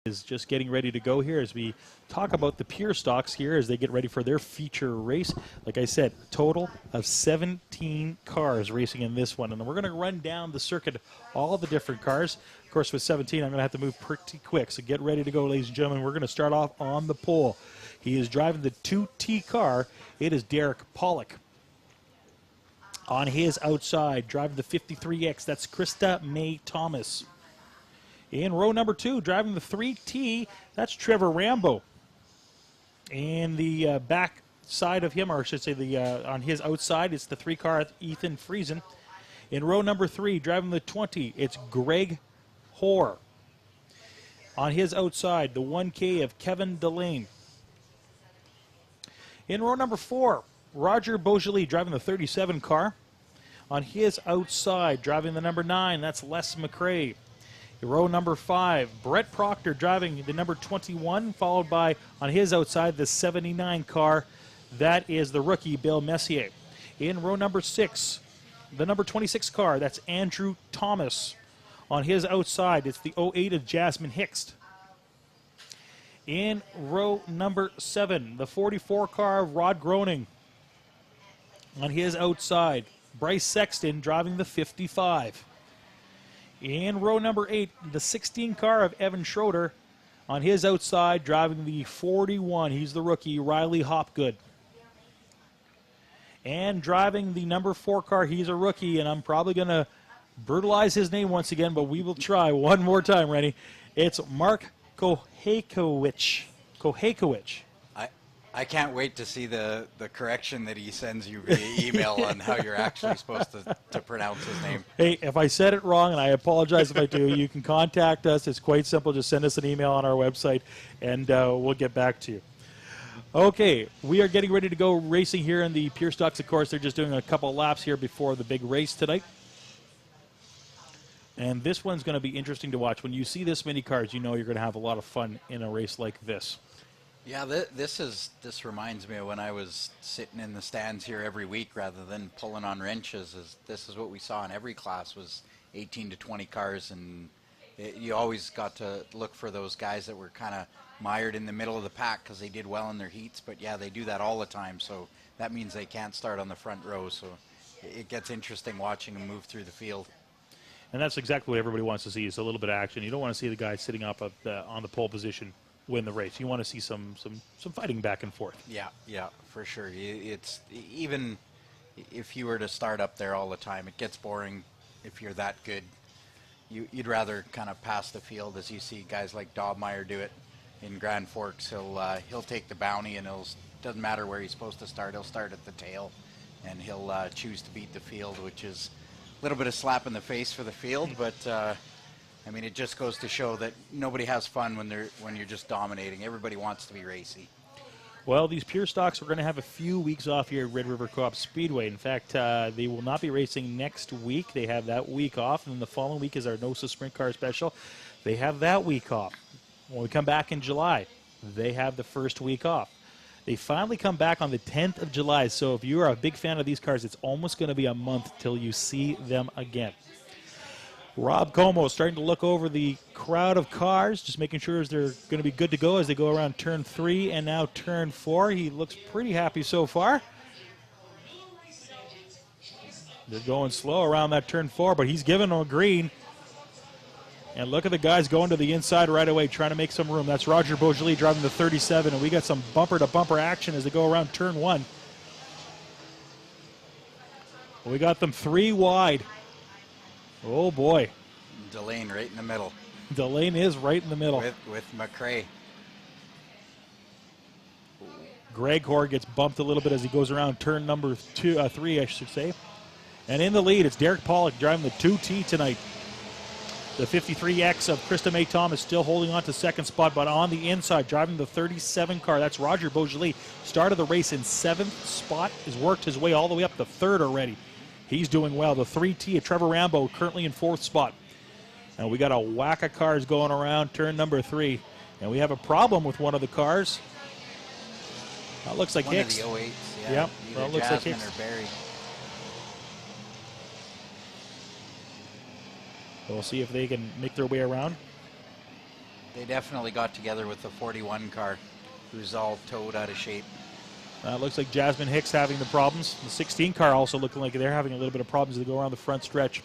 is just getting ready to go here as we talk about the Pure Stocks here as they get ready for their feature race. Like I said, total of 17 cars racing in this one. And we're going to run down the circuit, all the different cars. Of course, with 17, I'm going to have to move pretty quick. So get ready to go, ladies and gentlemen. We're going to start off on the pole. He is driving the 2T car. It is Derek Pollock. On his outside, driving the 53X, that's Krista May Thomas. In row number 2, driving the 3T, that's Trevor Rambo. And the back side of him, or I should say on his outside, it's the 3-car Ethan Friesen. In row number 3, driving the 20, it's Greg Hoare. On his outside, the 1K of Kevin Delane. In row number 4, Roger Beaujolais driving the 37 car. On his outside, driving the number 9, that's Les McRae. Row number 5, Brett Proctor driving the number 21, followed by, on his outside, the 79 car. That is the rookie, Bill Messier. In row number 6, the number 26 car, that's Andrew Thomas. On his outside, it's the 08 of Jasmine Hickst. In row number 7, the 44 car of Rod Groening. On his outside, Bryce Sexton driving the 55. In row number 8, the 16 car of Evan Schroeder. On his outside, driving the 41, he's the rookie, Riley Hopgood. And driving the number 4 car, he's a rookie, and I'm probably going to brutalize his name once again, but we will try one more time, Rennie. It's Mark Kohakowicz. I can't wait to see the correction that he sends you via email on how you're actually supposed to pronounce his name. Hey, if I said it wrong, and I apologize if I do, you can contact us. It's quite simple. Just send us an email on our website, and we'll get back to you. Okay, we are getting ready to go racing here in the Pure Stocks. Of course, they're just doing a couple of laps here before the big race tonight. And this one's going to be interesting to watch. When you see this many cars, you know you're going to have a lot of fun in a race like this. Yeah, this reminds me of when I was sitting in the stands here every week rather than pulling on wrenches. This is what we saw in every class was 18 to 20 cars, and you always got to look for those guys that were kind of mired in the middle of the pack because they did well in their heats. But yeah, they do that all the time, so that means they can't start on the front row. So it gets interesting watching them move through the field. And that's exactly what everybody wants to see, is a little bit of action. You don't want to see the guy sitting up on the pole position win the race. You want to see some fighting back and forth. Yeah, for sure. It's even if you were to start up there all the time, it gets boring. If you're that good, you'd rather kind of pass the field, as you see guys like Dobmeyer do it in Grand Forks. He'll take the bounty, and doesn't matter where he's supposed to start. He'll start at the tail, and he'll choose to beat the field, which is a little bit of slap in the face for the field, but. I mean, it just goes to show that nobody has fun when you're just dominating. Everybody wants to be racy. Well, these Pure Stocks are going to have a few weeks off here at Red River Co-op Speedway. In fact, they will not be racing next week. They have that week off, and then the following week is our NOSA Sprint Car Special. They have that week off. When we come back in July, they have the first week off. They finally come back on the 10th of July, so if you are a big fan of these cars, it's almost going to be a month till you see them again. Rob Como starting to look over the crowd of cars, just making sure they're going to be good to go as they go around turn 3 and now turn 4. He looks pretty happy so far. They're going slow around that turn 4, but he's giving them a green. And look at the guys going to the inside right away, trying to make some room. That's Roger Beaujolais driving the 37, and we got some bumper-to-bumper action as they go around turn 1. We got them 3 wide. Oh, boy. Delane right in the middle. Delane is right in the middle. With McRae. Greg Hoare gets bumped a little bit as he goes around turn number 3, I should say. And in the lead, it's Derek Pollock driving the 2T tonight. The 53X of Krista May Thomas still holding on to second spot, but on the inside, driving the 37 car. That's Roger Beaujolais. Started the race in 7th spot. Has worked his way all the way up to 3rd already. He's doing well. The 3T of Trevor Rambo currently in 4th spot. And we got a whack of cars going around turn number 3. And we have a problem with one of the cars. That looks like Hicks. One of the 08s, yeah. Yep. Well, looks like Jasmine Hicks. or Barry. We'll see if they can make their way around. They definitely got together with the 41 car, who's all towed out of shape. Looks like Jasmine Hicks having the problems. The 16 car also looking like they're having a little bit of problems as they go around the front stretch.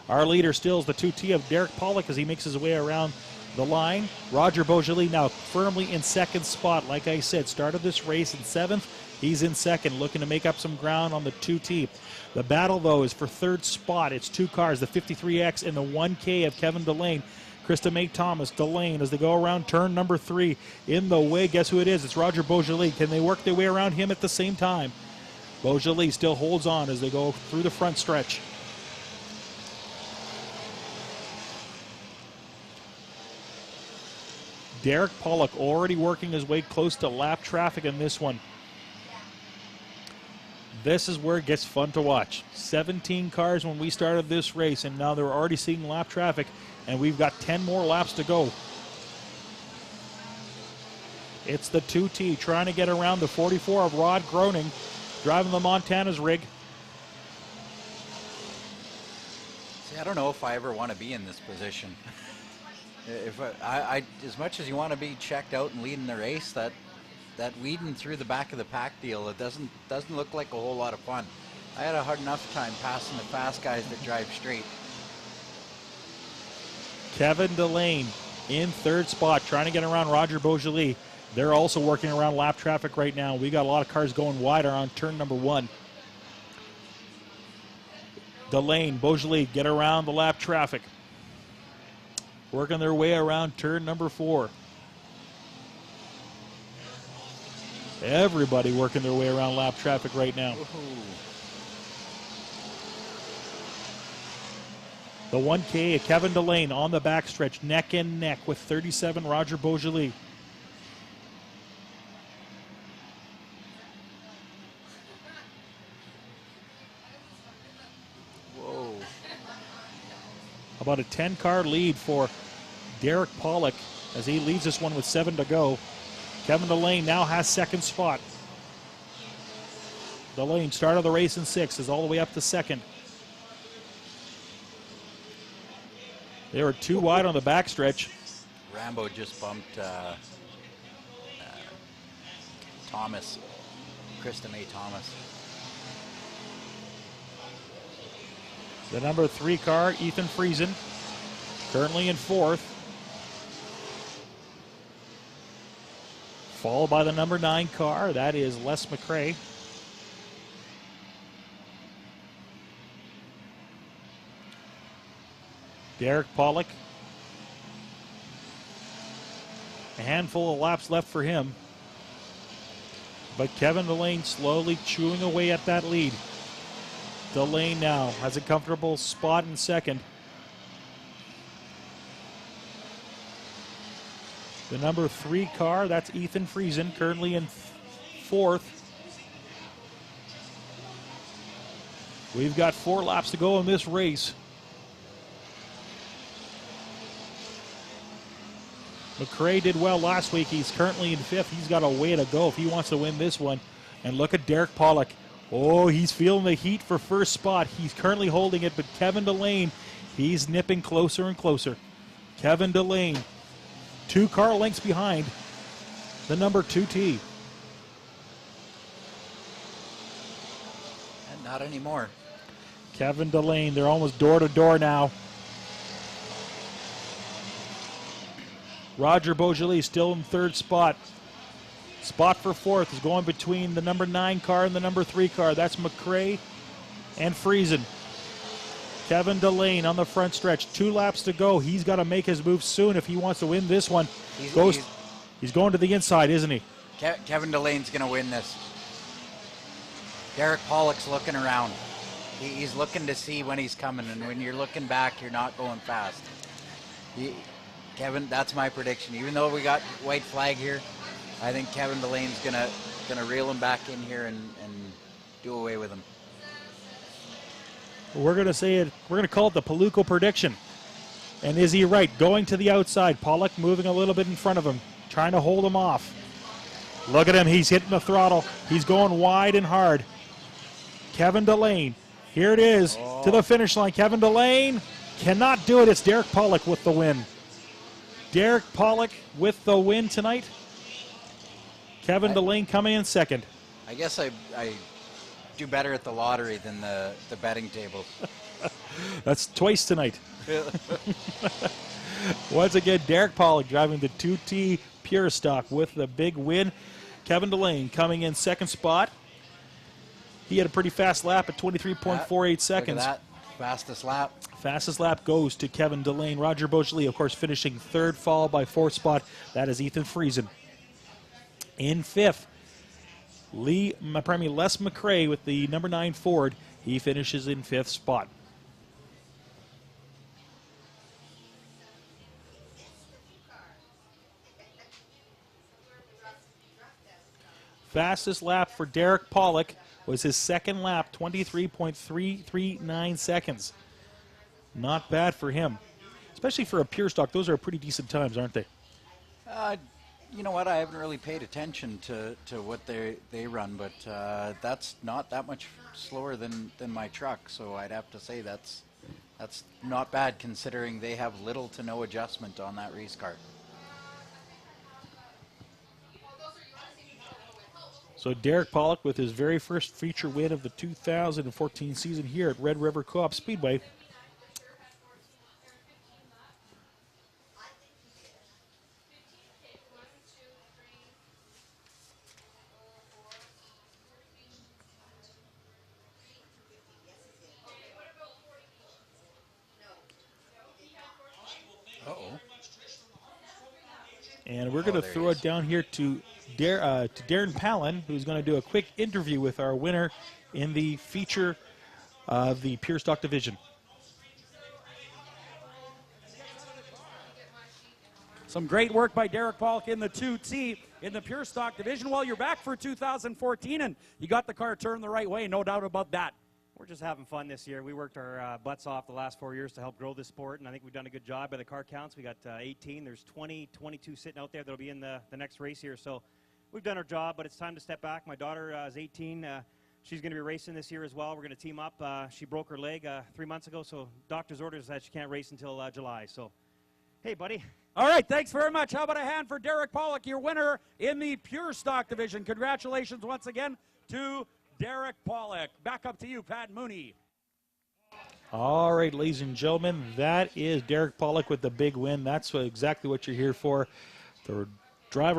Our leader still is the 2T of Derek Pollock as he makes his way around the line. Roger Beaujolais now firmly in second spot. Like I said, started this race in 7th. He's in second, looking to make up some ground on the 2T. The battle, though, is for third spot. It's 2 cars, the 53X and the 1K of Kevin Delane. Krista Mae Thomas, Delane, as they go around turn number 3. In the way, guess who it is? It's Roger Beaujolais. Can they work their way around him at the same time? Beaujolais still holds on as they go through the front stretch. Derek Pollock already working his way close to lap traffic in this one. This is where it gets fun to watch. 17 cars when we started this race, and now they're already seeing lap traffic, and we've got 10 more laps to go. It's the 2T trying to get around the 44 of Rod Groening, driving the Montana's rig. See, I don't know if I ever want to be in this position. If I as much as you want to be checked out and leading the race, that weeding through the back of the pack deal, it doesn't look like a whole lot of fun. I had a hard enough time passing the fast guys that drive straight. Kevin Delane in third spot, trying to get around Roger Beaujolais. They're also working around lap traffic right now. We got a lot of cars going wide on turn number 1. Delane, Beaujolais get around the lap traffic. Working their way around turn number 4. Everybody working their way around lap traffic right now. The 1K, Kevin Delane on the backstretch, neck and neck with 37 Roger Beaujolais. Whoa. About a 10-car lead for Derek Pollock as he leads this one with 7 to go. Kevin Delane now has second spot. Delane started the race in 6th, is all the way up to second. They were 2 wide on the backstretch. Rambo just bumped Thomas, Krista Mae Thomas. The number 3 car, Ethan Friesen, currently in 4th. Followed by the number 9 car, that is Les McRae. Derek Pollock. A handful of laps left for him. But Kevin Delane slowly chewing away at that lead. Delane now has a comfortable spot in second. The number 3 car, that's Ethan Friesen, currently in 4th. We've got 4 laps to go in this race. McRae did well last week. He's currently in 5th. He's got a way to go if he wants to win this one. And look at Derek Pollock. Oh, he's feeling the heat for first spot. He's currently holding it, but Kevin Delane, he's nipping closer and closer. Kevin Delane, 2 car lengths behind the number 2T. And not anymore. Kevin Delane, they're almost door to door now. Roger Beaujolais still in 3rd spot. Spot for 4th is going between the number 9 car and the number 3 car. That's McRae and Friesen. Kevin Delane on the front stretch. 2 laps to go. He's got to make his move soon if he wants to win this one. He's going to the inside, isn't he? Kevin Delane's going to win this. Derek Pollock's looking around. He's looking to see when he's coming, and when you're looking back, you're not going fast. Kevin, that's my prediction. Even though we got white flag here, I think Kevin Delane's gonna reel him back in here and do away with him. We're gonna say it. We're gonna call it the Paluco prediction. And is he right? Going to the outside. Pollock moving a little bit in front of him, trying to hold him off. Look at him. He's hitting the throttle. He's going wide and hard. Kevin Delane. Here it is to the finish line. Kevin Delane cannot do it. It's Derek Pollock with the win. Derek Pollock with the win tonight. Kevin Delane coming in second. I guess I do better at the lottery than the betting table. That's twice tonight. Once again, Derek Pollock driving the 2T Pure Stock with the big win. Kevin Delane coming in second spot. He had a pretty fast lap at 23.48 seconds. Look at that. Fastest lap. Fastest lap goes to Kevin Delane. Roger Beaujolais, of course, finishing third, followed by fourth spot. That is Ethan Friesen. In fifth, Les McCrae with the number 9 Ford. He finishes in fifth spot. Fastest lap for Derek Pollock was his second lap, 23.339 seconds. Not bad for him, especially for a pure stock. Those are pretty decent times, aren't they? You know what? I haven't really paid attention to what they run, but that's not that much slower than my truck. So I'd have to say that's not bad considering they have little to no adjustment on that race car. So Derek Pollock with his very first feature win of the 2014 season here at Red River Co-op Speedway. And we're going to throw it down here to Darren Palin, who's going to do a quick interview with our winner in the feature of the Pure Stock Division. Some great work by Derek Pollock in the 2T in the Pure Stock Division. Well, you're back for 2014, and you got the car turned the right way, no doubt about that. We're just having fun this year. We worked our butts off the last 4 years to help grow this sport, and I think we've done a good job by the car counts. We got 18. There's 22 sitting out there that'll be in the next race here. So we've done our job, but it's time to step back. My daughter is 18. She's going to be racing this year as well. We're going to team up. She broke her leg 3 months ago, so doctor's orders that she can't race until July. So, hey, buddy. All right, thanks very much. How about a hand for Derek Pollock, your winner in the Pure Stock Division. Congratulations once again to Derek Pollock. Back up to you, Pat Mooney. All right, ladies and gentlemen, that is Derek Pollock with the big win. That's exactly what you're here for. The driver